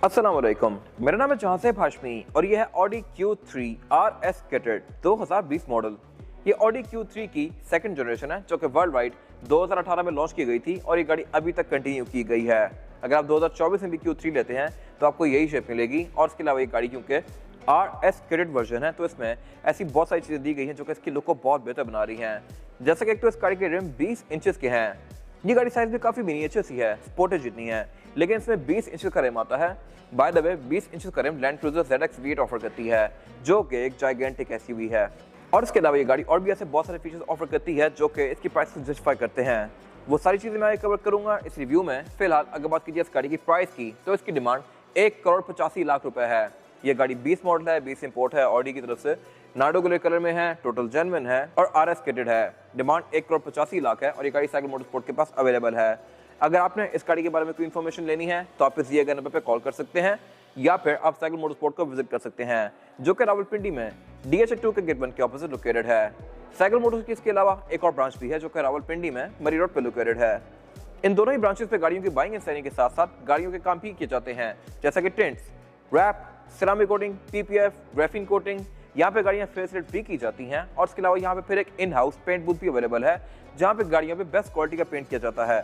अस्सलाम वालेकुम, मेरा नाम है जहांसेब हाशमी और यह है Audi Q3 RS CATET 2020 model. ये ऑडी Q3 की सेकंड जनरेशन है जो कि वर्ल्ड वाइड 2018 में लॉन्च की गई थी और ये गाड़ी अभी तक कंटिन्यू की गई है। अगर आप 2024 में भी Q3 लेते हैं तो आपको यही शेप मिलेगी। और इसके अलावा ये गाड़ी क्योंकि RS कैटेड वर्जन है तो इसमें ऐसी बहुत सारी चीज़ें दी गई हैं जो कि इसकी लुक को बहुत बेहतर बना रही हैं। जैसे कि एक तो इस गाड़ी के रिम 20 इंचेस के हैं। ये गाड़ी साइज में काफ़ी मिनिएचर सी है, स्पोर्टेज जितनी है, लेकिन इसमें 20 इंच का रिम आता है। बाय द वे 20 इंच का rim Land Cruiser ZX V8 offer करती है जो कि एक जाइगेंटिक SUV है। और इसके अलावा ये गाड़ी और भी ऐसे बहुत सारे फीचर्स ऑफर करती है जो कि इसकी प्राइस को जस्टिफाई करते हैं। वो सारी चीज़ें मैं कवर करूंगा इस रिव्यू में। फिलहाल अगर बात कीजिए इस गाड़ी की प्राइस की तो इसकी डिमांड 1,85,00,000 रुपए है। ये गाड़ी 20 मॉडल है, 20 इंपोर्ट है ऑडी की तरफ से, नार्डो ग्रे कलर में है, टोटल जेन्युइन है और RS कैटेड है। डिमांड 1,85,00,000 है और ये गाड़ी साइकिल मोटरस्पोर्ट के पास अवेलेबल है। अगर आपने इस गाड़ी के बारे में कोई इन्फॉर्मेशन लेनी है तो आप इस दिए गए नंबर पर कॉल कर सकते हैं या फिर आप साइकिल मोटरस्पोर्ट को विजिट कर सकते हैं जो कि रावलपिंडी में DH2 के गेट 1 के ऑपोजिट लोकेटेड है। साइकिल मोटर्स की इसके अलावा एक और ब्रांच भी है जो कि रावलपिंडी में मरी रोड पर लोकेटेड है। इन दोनों ही ब्रांचेस पे गाड़ियों की बाइंग एंड सेलिंग के साथ साथ गाड़ियों के काम भी किए जाते हैं जैसा कि tints, wrap, ceramic coating, PPF, graphene coating. यहाँ पे गाड़ियाँ फेसलिफ्ट भी की जाती हैं और इसके अलावा यहाँ पे फिर एक इन हाउस पेंट बूथ भी अवेलेबल है जहाँ पे गाड़ियों पे बेस्ट क्वालिटी का पेंट किया जाता है।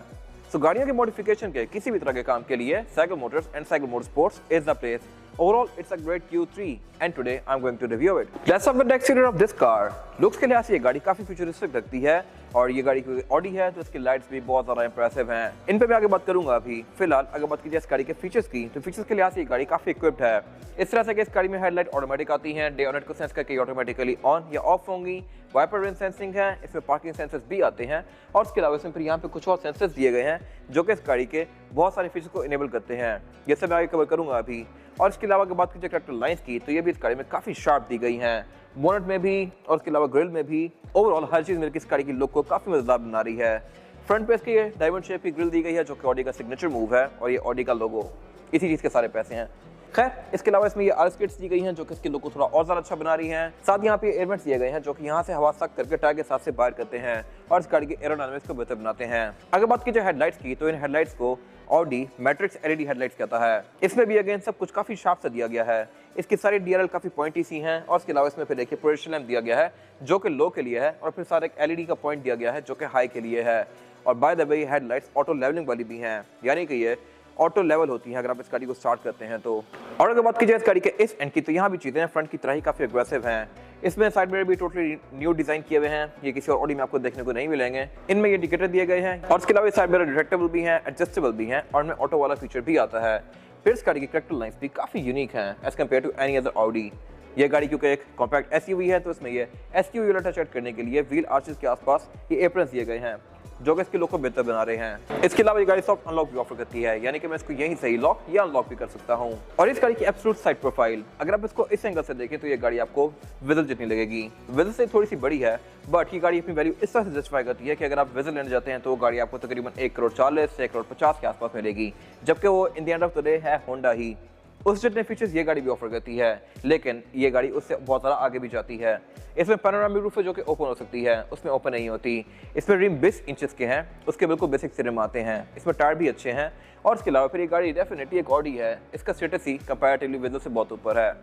सो गाड़ियों के मॉडिफिकेशन के किसी भी तरह के काम के लिए cycle Motors and cycle motorsports is the place. Overall, it's a great Q3 and today I'm going to review it. Let's start with the exterior of this car. Looks के लिहाज से ये गाड़ी काफी फ्यूचरिस्टिक लगती है और ये गाड़ी की ऑडी है तो इसकी लाइट्स भी बहुत ज्यादा इंप्रेसिव हैं। इन पे मैं आगे बात करूंगा अभी। फिलहाल अगर बात कीजिए इस गाड़ी के फीचर्स की तो फीचर्स के लिहाज से ये गाड़ी काफी इक्विप्ड है। इस तरह से कि इस गाड़ी में हेडलाइट ऑटोमेटिक आती हैं, डे और नाइट को सेंस करके ऑटोमेटिकली ऑन या ऑफ होंगी। वाइपर रेन सेंसिंग है, इसमें पार्किंग सेंसर्स भी आते हैं और इसके अलावा इसमें फिर यहाँ पे कुछ और सेंसर्स दिए गए हैं जो कि इस गाड़ी के बहुत सारे फीचर्स को इनेबल करते हैं। ये सब मैं आगे कवर करूंगा अभी। और इसके अलावा अगर बात कीजिए कैरेक्टर लाइंस की तो ये भी इस गाड़ी में काफ़ी शार्प दी गई हैं, बोनट में भी और इसके अलावा ग्रिल में भी। ओवरऑल हर चीज़ मिलकर इस गाड़ी की लुक को काफ़ी मजेदार बना रही है। फ्रंट पे इसकी डायमंड शेप की ग्रिल दी गई है जो कि ऑडी का सिग्नेचर मूव है और ये ऑडी का लोगो इसी चीज़ के सारे पैसे हैं। खैर इसके अलावा इसमें ये RS किट्स दी गई हैं जो कि इसके लुक को थोड़ा और ज़्यादा अच्छा बना रही हैं। साथ यहाँ पे एयर वेंट्स दिए गए हैं जो कि यहाँ से हवा सक करके टायर के साथ से बाहर करते हैं और इस गाड़ी के एरोडायनामिक्स को बेहतर बनाते हैं। अगर बात कीजिए हेडलाइट्स की तो इन हेडलाइट्स को ऑडी मैट्रिक्स LED हेडलाइट्स कहता है। इसमें भी अगेन सब कुछ काफ़ी शार्प से दिया गया है। इसकी सारी DRL काफ़ी पॉइंटी सी हैं और इसके अलावा इसमें फिर देखिए प्रोजेक्शन लैंप दिया गया है जो कि लो के लिए है और फिर सारा एक LED का पॉइंट दिया गया है जो कि हाई के लिए है। और बाय द वे ये हेडलाइट्स ऑटो लेवलिंग वाली भी हैं, यानी कि ये ऑटो लेवल होती है अगर आप इस गाड़ी को स्टार्ट करते हैं तो। और अगर बात कीजिए इस गाड़ी के इस एंड की तो यहाँ भी चीज़ें फ्रंट की तरह ही काफ़ी अग्रेसिव हैं। इसमें साइड मिरर भी टोटली न्यू डिजाइन किए हुए हैं, ये किसी और ऑडी में आपको देखने को नहीं मिलेंगे। इनमें ये इंडिकेटर दिए गए हैं और इसके अलावा साइड मिरर रिट्रैक्टेबल भी हैं, एडजस्टेबल भी हैं और में ऑटो वाला फीचर भी आता है। फिर इस गाड़ी की कैरेक्टर लाइंस भी काफ़ी यूनिक हैं as compare to any other Audi. ये गाड़ी क्योंकि एक कॉम्पैक्ट SUV है तो इसमें ये SUV वाला टच ऐड करने के लिए व्हील आर्चेस के आसपास ये एप्रन्स दिए गए हैं जो कि इसके लुक को बेहतर बना रहे हैं। इसके अलावा ये गाड़ी सॉफ्ट अनलॉक भी ऑफर करती है, यानी कि मैं इसको यहीं सही लॉक या अनलॉक भी कर सकता हूं। और इस गाड़ी की एब्सोल्यूट साइड प्रोफाइल अगर आप इसको इस एंगल से देखें तो ये गाड़ी आपको विजल जितनी लगेगी। विजल से थोड़ी सी बड़ी है बट ये गाड़ी अपनी वैल्यू इस तरह से जस्टिफाई करती है कि अगर आप विजल लेने जाते हैं तो वो गाड़ी आपको तकरीबन 1,40,00,000 से 1,50,00,000 के आसपास मिलेगी, जबकि वो in the end of the day है होंडा ही। उस जितने फीचर्स ये गाड़ी भी ऑफर करती है, लेकिन ये गाड़ी उससे बहुत ज़्यादा आगे भी जाती है। इसमें पैनोरामिक रूफ है जो कि ओपन हो सकती है, उसमें ओपन नहीं होती। इसमें रिम 20 इंचेस के हैं, उसके बिल्कुल बेसिक से रिम आते हैं। इसमें टायर भी अच्छे हैं और इसके अलावा फिर ये गाड़ी डेफिनेटली एक ऑडी है, इसका स्टेटस ही कंपैरेटिवली विजल से बहुत ऊपर है।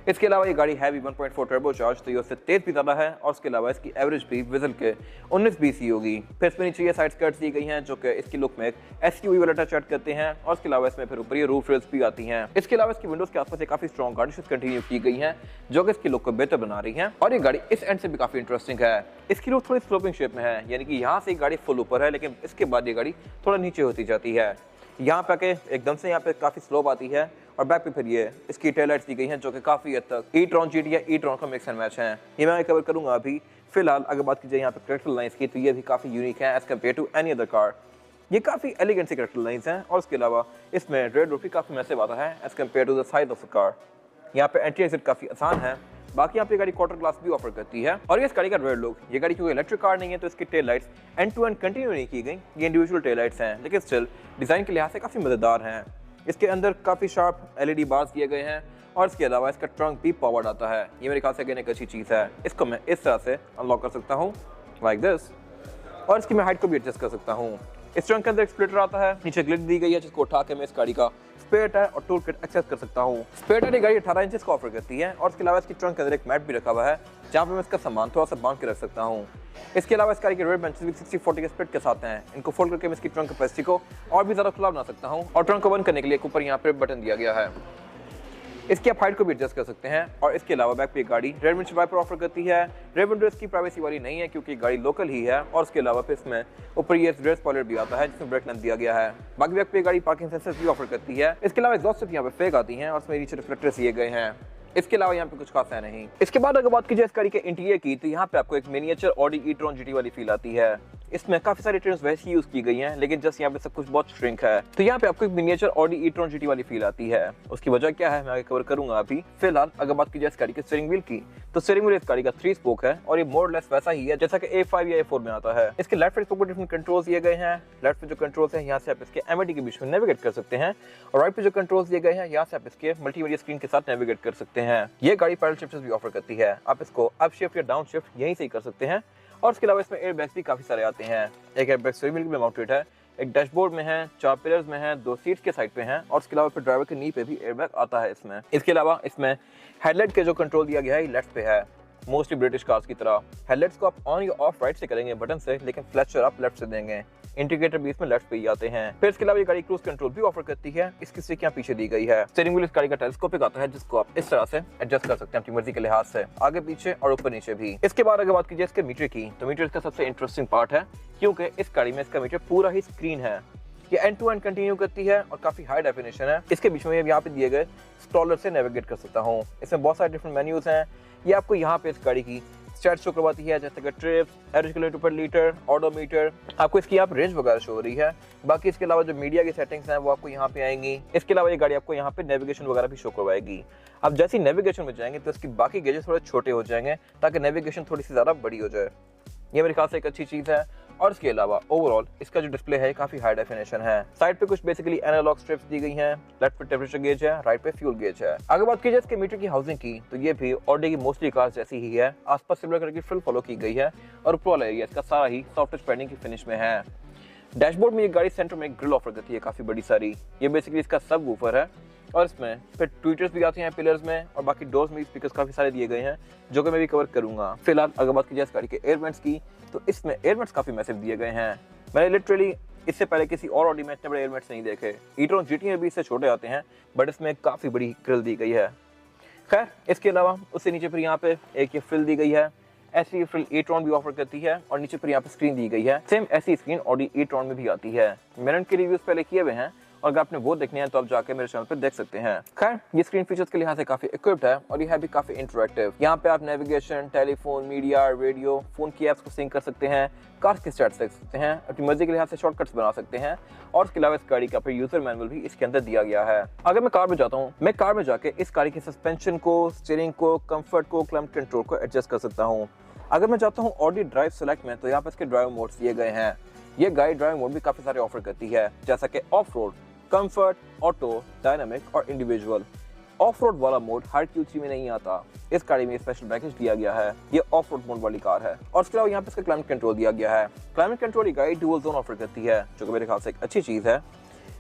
इसके अलावा ये गाड़ी है भी 1.4 टर्बो चार्ज तो ये उससे तेज भी ज़्यादा है और इसके अलावा इसकी एवरेज भी विजल के 19-20 ही होगी। फिर इसमें नीचे ये साइड स्कर्ट्स दी गई हैं जो कि इसकी लुक में एक SUV वाला टच ऐड करते हैं और इसके अलावा इसमें फिर ऊपर ये रूफ रेल्स भी आती हैं। इसके अलावा इसकी विंडोज के आसपास ये काफ़ी स्ट्रॉन्ग गार्निशेस कंटिन्यू की गई हैं जो कि इसकी लुक को बेहतर बना रही हैं। और ये गाड़ी इस एंड से भी काफ़ी इंटरेस्टिंग है। इसकी लुक थोड़ी स्लोपिंग शेप में है, यानी कि यहाँ से गाड़ी फुल ऊपर है लेकिन इसके बाद ये गाड़ी थोड़ा नीचे होती जाती है। यहाँ पे आके एकदम से यहाँ पे काफ़ी स्लोप आती है और बैक पे फिर ये इसकी टेल लाइट्स दी गई हैं जो कि काफ़ी हद तक e-tron GT या e-tron का मिक्स एंड मैच है। ये मैं कवर करूँगा अभी। फिलहाल अगर बात कीजिए यहाँ पे कैरेक्टर लाइंस की तो ये भी काफ़ी यूनिक है as compare to any other car. ये काफ़ी एलिगेंट सी कैरेक्टर लाइंस हैं और इसके अलावा इसमें रेड रूफ भी काफ़ी मैसिव आता है as compare to the size of the car. यहाँ पे एंट्री एग्जिट काफ़ी आसान है। बाकी यहाँ पे गाड़ी क्वार्टर ग्लास भी ऑफर करती है। और ये इस गाड़ी का रेयर लुक, ये गाड़ी क्योंकि इलेक्ट्रिक कार नहीं है तो इसकी tail lights end to end continue नहीं की गई, ये इंडिविजुअल टेल लाइट्स हैं लेकिन स्टिल डिज़ाइन के लिहाज से काफ़ी मज़ेदार हैं। इसके अंदर काफ़ी शार्प LED बार्स दिए गए हैं और इसके अलावा इसका ट्रंक भी पावर्ड आता है। ये मेरे ख्याल से एक अच्छी चीज़ है। इसको मैं इस तरह से अनलॉक कर सकता हूँ लाइक दिस और इसकी मैं हाइट को भी एडजस्ट कर सकता हूँ। इस ट्रंक के अंदर एक स्प्लिटर आता है, नीचे ग्लिड दी गई है जिसको उठा के मैं इस गाड़ी का स्पेयर टायर और टूल किट एक्सेस कर सकता हूँ। स्पेयर टायर गाड़ी 18 इंच का ऑफर करती है और इसके अलावा इसकी ट्रंक के अंदर एक मैट भी रखा हुआ है जहाँ पे मैं इसका सामान थोड़ा सा बांध के रख सकता हूँ। इसके अलावा इस गाड़ी के रेयर बेंचेस भी 60-40 के स्प्लिट के साथ हैं। इनको फोल्ड करके मैं इसकी ट्रंक कैपेसिटी को और भी ज्यादा खुला बना सकता हूँ और ट्रंक को बंद करने के लिए ऊपर यहाँ पे बटन दिया गया है। इसकी आप हाइट को भी एडजस्ट कर सकते हैं। और इसके अलावा बैक पे गाड़ी रेयर विंडो वाइपर ऑफर करती है। रेयर विंडो इसकी प्राइवेसी वाली नहीं है क्योंकि गाड़ी लोकल ही है और इसके अलावा फिर इसमें ऊपर ये रेयर स्पॉइलर भी आता है जिसमें ब्रेक लैंप दिया गया है। बाकी बैक पे गाड़ी पार्किंग सेंसर्स भी ऑफर करती है। इसके अलावा एग्जॉस्ट सिर्फ यहाँ पे फेक आती हैं और इसमें नीचे रिफ्लेक्टर्स दिए गए हैं। इसके अलावा यहाँ पे कुछ खास है नहीं। इसके बाद अगर बात कीजिए इस गाड़ी के इंटीरियर की तो यहाँ पे आपको एक मिनिएचर ऑडी ई-ट्रॉन जीटी वाली फील आती है। इसमें काफी सारी ट्रिम्स वैसे ही यूज की गई हैं लेकिन जस्ट यहाँ पे सब कुछ बहुत श्रिंक है तो यहाँ पे आपको एक मिनिएचर ऑडी ई-ट्रॉन जीटी वाली फील आती है। उसकी वजह क्या है मैं आगे कवर करूंगा। अभी फिलहाल अगर बात कीजिए इस गाड़ी के स्टीयरिंग व्हील की तो स्टीयरिंग व्हील इस गाड़ी का 3 स्पोक है और ये मोर लेस वैसा ही है जैसा कि A5 या A4 में आता है। इसके लेफ्ट साइड पे डिफरेंट कंट्रोल्स दिए गए हैं। लेफ्ट पे जो कंट्रोल्स है यहाँ से आप इसके एमआईडी के बीच में नेविगेट कर सकते हैं और राइट पे जो कंट्रोल्स दिए गए हैं यहाँ से आप इसके मल्टीमीडिया स्क्रीन के साथ नेविगेट कर सकते हैं। ये गाड़ी पैडल शिफ्टर्स भी ऑफर करती है। आप इसको अप शिफ्ट या डाउन शिफ्ट यहीं से ही कर सकते हैं। और इसके अलावा इसमें एयर बैग्स भी काफी सारे आते हैं। एक एयर बैग स्टीयरिंग व्हील में माउंटेड है, एक डैशबोर्ड में है, 4 पिलर्स में है, 2 सीट्स के साइड पे हैं और इसके अलावा फिर ड्राइवर के नी पे भी एयर बैग आता है इसमें। इसके अलावा इसमें हेडलाइट के जो कंट्रोल दिया गया है लेफ्ट पे है, मोस्टली ब्रिटिश कार्स की तरह। हेडलाइट्स को आप ऑन या ऑफ राइट से करेंगे बटन से, लेकिन फ्लैशर आप लेफ्ट से देंगे। इंडिकेटर भी इसमें लेफ्ट पे ही आते हैं। फिर इसके अलावा ये गाड़ी क्रूज कंट्रोल भी ऑफर करती है। इसकी स्टिक यहाँ पीछे दी गई है। स्टीयरिंग व्हील इस गाड़ी का टेलीस्कोपिक आता है जिसको आप इस तरह से एडजस्ट कर सकते हैं अपनी मर्जी के लिहाज से, आगे पीछे और ऊपर नीचे भी। इसके बाद अगर बात कीजिए इसके मीटर की तो मीटर इसका सबसे इंटरेस्टिंग पार्ट है क्योंकि इस गाड़ी में इसका मीटर पूरा ही स्क्रीन है। ये एंड टू एंड कंटिन्यू करती है और काफी हाई डेफिनेशन है। इसके बीच में यहाँ पे दिए गए स्क्रॉलर से नेविगेट कर सकता हूँ। इसमें बहुत सारे डिफरेंट मेन्यूज हैं। ये आपको यहाँ पे इस गाड़ी की स्टैट्स शो करवाती है जैसे कि ट्रिप्स, एवरेज किलोमीटर पर लीटर, ऑडोमीटर। आपको इसकी आप रेंज वगैरह शो हो रही है। बाकी इसके अलावा जो मीडिया की सेटिंग्स हैं वो आपको यहाँ पे आएंगी। इसके अलावा ये गाड़ी आपको यहाँ पे नेविगेशन वगैरह भी शो करवाएगी। अब जैसे ही नेविगेशन में जाएंगे तो इसकी बाकी गेजेस थोड़े छोटे हो जाएंगे ताकि नेविगेशन थोड़ी सी ज्यादा बड़ी हो जाए। ये मेरे ख्याल से एक अच्छी चीज है। और इसके अलावा ओवरऑल इसका जो डिस्प्ले है काफी हाई डेफिनेशन है। साइड पे कुछ बेसिकली एनालॉग स्ट्रिप्स दी गई हैं। लेफ्ट पे टेम्परेचर गेज है, राइट पे फ्यूल गेज है। अगर बात कीजिए इसके मीटर की हाउसिंग की तो ये भी ऑडी की मोस्टली कार्स जैसी ही है। आसपास सिल्वर कलर की फ्रिल फॉलो की गई है और ऊपर वाला एरिया इसका सारा ही सॉफ्ट टच पैडिंग की फिनिश में है। डैशबोर्ड में ये गाड़ी सेंटर में एक ग्रिल ऑफर करती है काफी बड़ी सारी। ये बेसिकली इसका सब वूफर है और इसमें फिर ट्विटर्स भी आते हैं पिलर्स में और बाकी डोर्स में स्पीकर्स काफी सारे दिए गए हैं जो कि मैं भी कवर करूंगा। फिलहाल अगर बात कीजिए इस गाड़ी के एयर वेंट्स की तो इसमें एयर वेंट्स काफी मैसिव दिए गए हैं। मैंने लिटरली इससे पहले किसी और ऑडी में इतने बड़े एयर वेंट्स नहीं देखे। ई-ट्रॉन जीटी में भी इससे छोटे आते हैं बट इसमें काफी बड़ी ग्रिल दी गई है। खैर इसके अलावा उससे नीचे फिर यहाँ पे एक ये फ्रिल दी गई है। ऐसी फ्रिल ई-ट्रॉन भी ऑफर करती है और नीचे फिर यहाँ पे स्क्रीन दी गई है। सेम ऐसी स्क्रीन ऑडी ई-ट्रॉन में भी आती है। मैंने उनके रिव्यूज पहले किए हुए हैं और अगर आपने वो देखने हैं तो आप जाके मेरे चैनल पर देख सकते हैं। खैर ये स्क्रीन फीचर्स के लिहाज से काफी इक्विप्ड है और ये है भी काफी इंटरैक्टिव। यहाँ पे आप navigation, telephone, media, radio, phone की एप्स को सिंक कर सकते हैं, कार्स के स्टैट्स देख सकते हैं, अपनी मर्जी के लिहाज से शॉर्टकट्स बना सकते हैं और इसके अलावा इस गाड़ी का फिर यूजर मैनुअल भी इसके अंदर दिया गया है। अगर मैं कार में जाता हूँ, मैं कार में जाके इस गाड़ी के सस्पेंशन को, स्टीयरिंग को, कंफर्ट को, क्लाइमेट कंट्रोल को एडजस्ट कर सकता हूँ। अगर मैं चाहता हूँ ऑडी ड्राइव सेलेक्ट में तो यहाँ पे इसके ड्राइव मोड्स दिए गए हैं। ये गाड़ी ड्राइव मोड भी काफी सारे ऑफर करती है जैसा कि of road, comfort, auto, dynamic और इंडिविजुअल। ऑफ रोड वाला मोड हर Q3 में नहीं आता। इस गाड़ी में स्पेशल पैकेज दिया गया है। ये ऑफ रोड मोड वाली कार है और इसके अलावा यहाँ पे इसका क्लाइमेट कंट्रोल दिया गया है। क्लाइमेट कंट्रोल ये गाड़ी डुअल जोन ऑफर करती है जो कि मेरे ख्याल से एक अच्छी चीज है।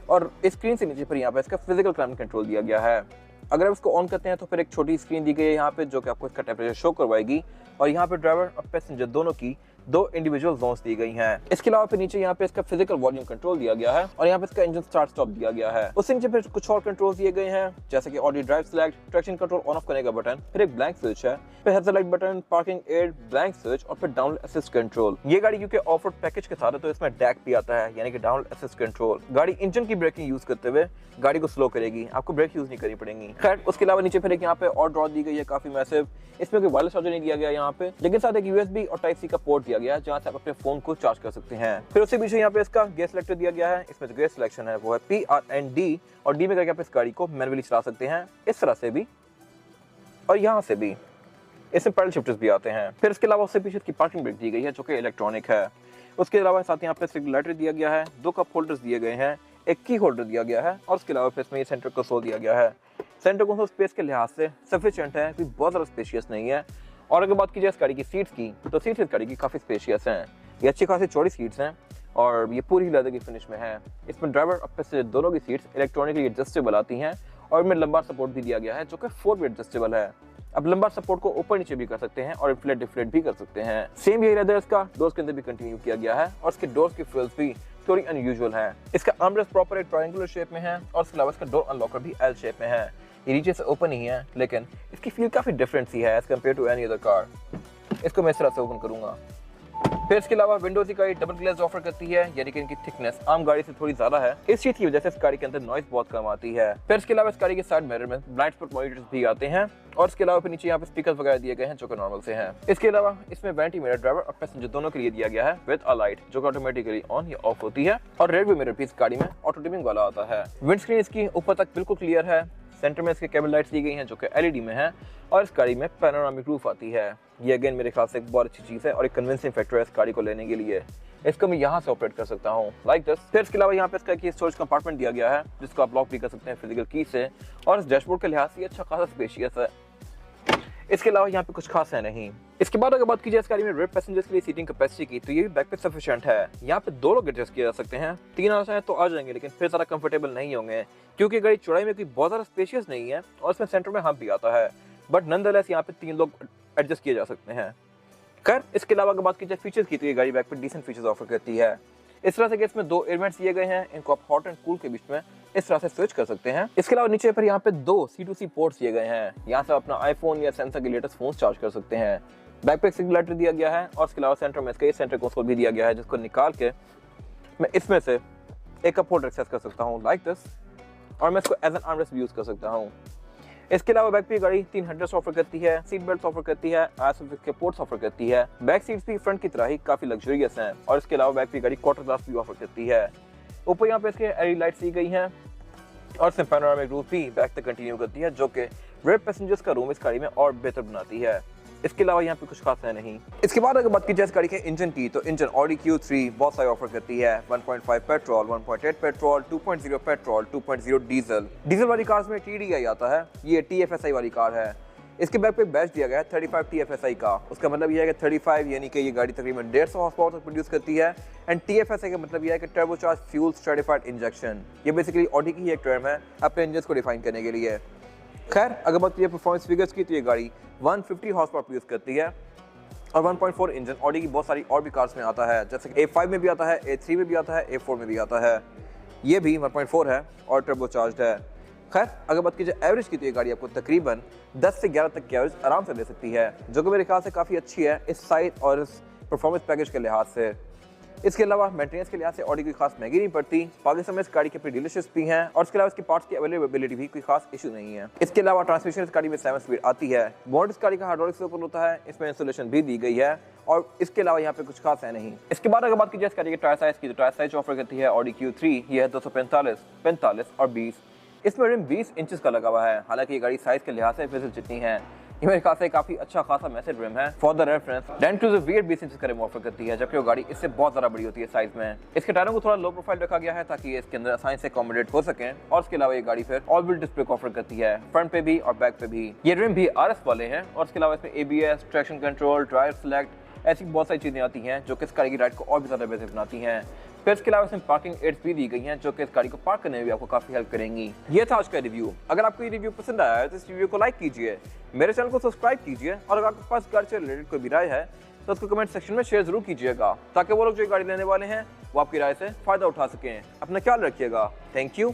और इस स्क्रीन से नीचे पर यहाँ पे इसका फिजिकल क्लाइमेट कंट्रोल दिया गया है। अगर आप इसको ऑन करते हैं तो फिर एक छोटी स्क्रीन दी गई है यहाँ पे जो कि आपको इसका टेम्परेचर शो करवाएगी और यहाँ पे ड्राइवर और पैसेंजर दोनों की 2 इंडिविजुअल जोन्स दी गई हैं। इसके अलावा फिर नीचे यहाँ पे इसका फिजिकल वॉल्यूम कंट्रोल दिया गया है और यहाँ पे इसका इंजन स्टार्ट स्टॉप दिया गया है। उससे नीचे फिर कुछ और कंट्रोल दिए गए हैं जैसे कि Audi drive select, traction control on off करने का बटन, फिर एक ब्लैंक स्विच है, फिर headlight button, parking aid, blank switch और फिर डाउन असिस्ट कंट्रोल। ये गाड़ी क्योंकि ऑफ रोड पैकेज के साथ है तो इसमें डैक भी आता है यानी कि डाउन असिस्ट कंट्रोल। गाड़ी इंजन की ब्रेकिंग यूज करते हुए गाड़ी को स्लो करेगी, आपको ब्रेक यूज नहीं करनी पड़ेगी। खैर उसके अलावा नीचे फिर एक यहाँ पे और ड्रॉ दी गई है काफी मैसिव। इसमें कोई वायरलेस चार्जर नहीं दिया गया यहाँ पे, लेकिन साथ एक USB और टाइप C का पोर्ट दिया गया है जहाँ से आप अपने फोन को चार्ज कर सकते हैं। फिर उसके पीछे यहाँ पे इसका गियर सिलेक्टर दिया गया है। इसमें जो गियर सिलेक्शन है वो है P, R and D और D में करके आप इस गाड़ी को मैनुअली चला सकते हैं इस तरह से भी और यहाँ से भी। इसमें पैडल शिफ्टर्स भी आते हैं। फिर इसके अलावा उससे पीछे इसकी पार्किंग ब्रेक दी गई है जो कि इलेक्ट्रॉनिक है। उसके अलावा साथ यहाँ पे सिग्नलाइटर दिया गया है, 2 कप होल्डर्स दिए गए हैं, एक की होल्डर दिया गया है और उसके अलावा फिर इसमें ये सेंटर कंसोल दिया गया है। सेंटर कंसोल स्पेस के लिहाज से सफिशिएंट है, कोई बहुत ज़्यादा स्पेशियस नहीं है। और अगर बात की जाए इस गाड़ी की सीट्स की तो सीट्स इस गाड़ी की काफ़ी स्पेशियस हैं। ये अच्छी खासी चौड़ी सीट्स हैं और ये पूरी लेदर की फिनिश में है। इसमें ड्राइवर और पैसेंजर दोनों की सीट्स इलेक्ट्रॉनिकली एडजस्टेबल आती हैं और इनमें लंबार सपोर्ट भी दिया गया है जो कि 4 वे एडजस्टेबल है। अब लंबार सपोर्ट को ऊपर नीचे भी कर सकते हैं और इन्फ्लेट डिफ्लेट भी कर सकते हैं। सेम यही लेदर इसका डोर्स के अंदर भी कंटिन्यू किया गया है और इसके डोर्स की फ्रिल्स भी थोड़ी अनयूजुअल है। इसका आर्मरेस्ट प्रॉपर एक ट्रायंगुलर शेप में है और इसके अलावा इसका डोर अनलॉकर भी एल शेप में है। ये नीचे से ओपन ही है लेकिन इसकी फील काफी डिफरेंट सी है as compare to any other car. इसको मैं इस तरह से ओपन करूंगा। फिर इसके अलावा विंडोज की गाड़ी डबल ग्लास ऑफर करती है, यानी कि इनकी थिकनेस आम गाड़ी से थोड़ी ज्यादा है। इस चीज की वजह से इस गाड़ी के अंदर नॉइज बहुत कम आती है। फिर इसके अलावा इस गाड़ी के साइड मिरर में ब्लाइंड स्पॉट मॉनिटर्स भी आते हैं और इसके अलावा फिर नीचे यहाँ पे स्पीकर वगैरह दिए गए हैं जो कि नॉर्मल से हैं। इसके अलावा इसमें वैनिटी मिरर ड्राइवर और पैसेंजर दोनों के लिए दिया गया है विद अ लाइट जो कि ऑटोमेटिकली ऑन या ऑफ होती है और रेयर व्यू मिरर भी इस गाड़ी में ऑटो डिमिंग वाला आता है। विंड स्क्रीन इसकी ऊपर तक बिल्कुल क्लियर है। सेंटर में इसके केबल लाइट्स दी गई हैं जो कि एलईडी में है और इस गाड़ी में पैनोरामिक रूफ आती है। ये अगेन मेरे ख्याल से एक बहुत अच्छी चीज़ है और एक कन्विंसिंग फैक्टर है इस गाड़ी को लेने के लिए। इसको मैं यहाँ से ऑपरेट कर सकता हूँ लाइक दिस। फिर इसके अलावा यहाँ पे इसका की स्टोरेज कंपार्टमेंट दिया गया है जिसको आप लॉक भी कर सकते हैं फिजिकल की से और इस डैशबोर्ड के लिहाज से अच्छा खासा स्पेशियस है। इसके अलावा यहाँ पे कुछ खास है नहीं। इसके बाद अगर बात की जाए इस गाड़ी में रेयर पैसेंजर्स के लिए सीटिंग कैपेसिटी की तो ये भी बैक पे सफिशिएंट है। यहाँ पे 2 लोग एडजस्ट किए जा सकते हैं, 3 आ जाए तो आ जाएंगे लेकिन फिर ज़्यादा कंफर्टेबल नहीं होंगे क्योंकि गाड़ी चौड़ाई में कोई बहुत ज़्यादा स्पेशियस नहीं है और इसमें सेंटर में हब भी आता है। बट नॉनदलेस यहाँ पे 3 लोग एडजस्ट किए जा सकते हैं। खैर इसके अलावा अगर बात की जाए फीचर्स की तो ये गाड़ी बैक पे डिसेंट फीचर्स ऑफर करती है। इस तरह से कि इसमें 2 एयर वेंट्स दिए गए हैं, इनको आप हॉट एंड कूल के बीच में इस तरह से स्विच कर सकते हैं। इसके अलावा नीचे पर यहाँ पे 2 C2C पोर्ट्स दिए गए हैं, यहाँ से अपना आईफोन या सैमसंग के लेटेस्ट फोन चार्ज कर सकते हैं। बैक पे सिग्नलेटर दिया गया है और इसके अलावा सेंटर में इसका सेंटर कंसोल भी दिया गया है जिसको निकाल के मैं इसमें से एक कप होल्डर एक्सेस कर सकता हूँ लाइक दिस और मैं इसको एज एन आर्मरेस्ट भी यूज कर सकता हूँ। इसके अलावा बैक पे गाड़ी 3 हेडरेस्ट ऑफर करती है, सीट बेल्ट ऑफर करती है, आईसोफिक्स के पोर्ट्स ऑफर करती है। बैक सीट्स भी फ्रंट की तरह ही काफी लग्जरियस हैं और इसके अलावा बैक पे गाड़ी क्वार्टर ग्लास भी ऑफर करती है। ऊपर यहाँ पे इसके एलईडी लाइट्स दी गई हैं और इसमें पैनोरामिक रूफ भी बैक तक कंटिन्यू करती है जो कि रेयर पैसेंजर्स का रूम इस गाड़ी में और बेहतर बनाती है। इसके अलावा यहाँ पे कुछ खास है नहीं। इसके बाद अगर बात की जाए इस गाड़ी के इंजन की तो इंजन ऑडी Q3 बहुत सारे ऑफर करती है। 1.5 पेट्रोल, 1.8 पेट्रोल, 2.0 पेट्रोल, 2.0 डीजल वाली कार्स में TDI आता है, ये TFSI वाली कार है। इसके बैक पे बैच दिया गया है 35 TFSI का। उसका मतलब यह है कि 35 यानी कि ये गाड़ी तकरीबन 150 हॉर्स पावर तक प्रोड्यूस करती है एंड TFSI का मतलब यह है कि टर्बोचार्ज फ्यूल स्ट्रेटिफाइड इंजेक्शन। ये बेसिकली ऑडी की एक टर्म है अपने इंजन को डिफाइन करने के लिए। खैर अगर बात की परफॉर्मेंस फिगर्स की तो ये गाड़ी 150 हॉर्स पावर प्रोड्यूस करती है और 1.4 इंजन ऑडी की बहुत सारी और भी कार्स में आता है, जैसे कि A5 में भी आता है, A3 में भी आता है, A4 में भी आता है। ये भी 1.4 है और टर्बोचार्ज्ड है। खैर अगर बात की जाए एवरेज की तो ये गाड़ी आपको तकरीबन 10 से 11 तक की एवरेज आराम से दे सकती है जो कि मेरे ख्याल से काफ़ी अच्छी है इस साइज और इस परफॉर्मेंस पैकेज के लिहाज से। इसके अलावा मेंटेनेंस के लिहाज से ऑडी कोई खास महंगी नहीं पड़ती। पाकिस्तान में इस गाड़ी के अपने डीलरशिप्स भी हैं और इसके अलावा इसके पार्ट्स की अवेलेबिलिटी भी कोई खास इशू नहीं है। इसके अलावा ट्रांसमिशन इस गाड़ी में 7 स्पीड आती है। बोनट इस गाड़ी का हाइड्रोलिक से ओपन होता है, इसमें इंसुलेशन भी दी गई है और इसके अलावा यहाँ पे कुछ खास है नहीं। इसके बाद अगर बात की जाए इस गाड़ी के टायर साइज की तो टायर साइज ऑफर करती है ऑडी Q3, ये है 245, 45 और 20। इसमें रिम 20 इंचेस का लगा हुआ है, हालांकि ये गाड़ी साइज के लिहाज से फिजिल जितनी है। ये मेरे ख्याल से काफी अच्छा खासा मैसेज रिम है। For the reference land cruiser V8 20 inch का रिम ऑफर करती है जबकि वो गाड़ी इससे बहुत ज्यादा बड़ी होती है साइज में। इसके टायरों को थोड़ा लो प्रोफाइल रखा गया है ताकि ये इसके अंदर आसानी से अकोमोडेट हो सके और इसके अलावा ये गाड़ी फिर all wheel disc brake offer करती है फ्रंट पे भी और बैक पे भी। ये रिम भी RS वाले हैं और इसके अलावा इसमें ABS, traction control, drive select ऐसी बहुत सारी चीजें आती हैं जो कि इस गाड़ी की राइड को और भी ज्यादा बेहतर बनाती हैं। फिर इसके अलावा इसमें पार्किंग एड्स भी दी गई हैं जो कि इस गाड़ी को पार्क करने में भी आपको काफी हेल्प करेंगी। ये था आज का रिव्यू। अगर आपको ये रिव्यू पसंद आया है तो इस रिव्यू को लाइक कीजिए, मेरे चैनल को सब्सक्राइब कीजिए और अगर आपके पास गाड़ी से रिलेटेड कोई भी राय है तो उसको कमेंट सेक्शन में शेयर जरूर कीजिएगा ताकि वो लोग जो गाड़ी लेने वाले हैं वो आपकी राय से फायदा उठा सकें। अपना ख्याल रखिएगा। Thank you.